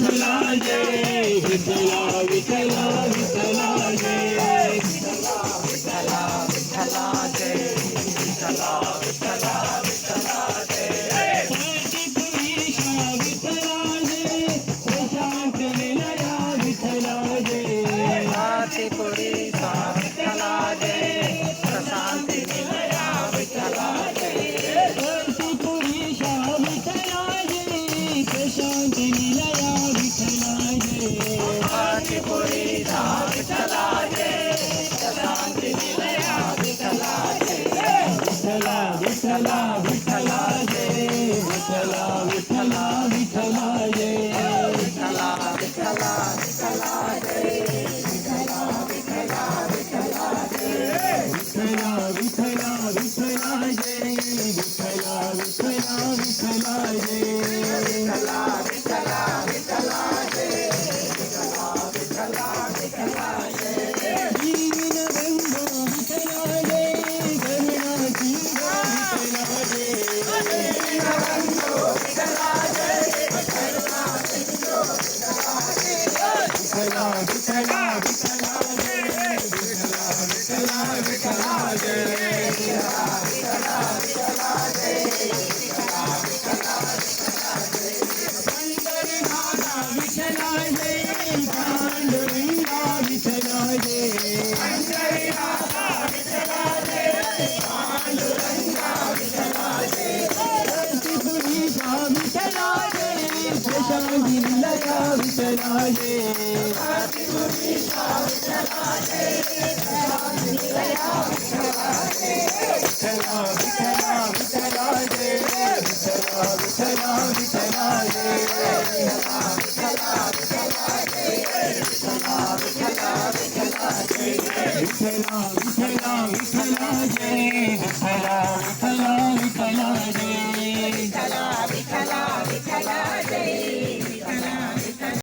विठला जय विठला विठला विठला जय विठला विठला जय विठला विठला विठला जय पुरीशा विठला जय प्रशांत निलया विठला जय पुरीशा विठला जय प्रशांत निलया विठला जय पुरीशा विठला जय प्रशांत निलया विठला जय पुरीशा विठला जय प्रशांत निलया विठला जय विठला विठला विठला जय विठला विठला विठला जय विठला विठला विठला जय विठला विठला विठला जय विठला विठला विठला जय विठला विठला विठला जय विठला विठला विठला जय विठला विठला विठला जय जीवन रंगो विठला जय करुणाची विठला जय विठला जय करुणा सिंधू विठला जय विठला विठला विठला जय विठला विठला विठला जय विठला विठला विठला जय विठला विठला विठला जय पंढरनाथा विठला जय पांडुरंगा विठला जय पंढरीनाथा विठला जय पांडुरंगा विठला जय पुरीशा विठला जय प्रशांत निलया विठला जय पुरीशा विठला जय प्रशांत निलया विठला जय विठला विठला विठला जय विठला विठला विठला जय विठला विठला विठला जय विठला विठला विठला जय विठला विठला विठला जय विठला विठला विठला जय विठला विठला विठला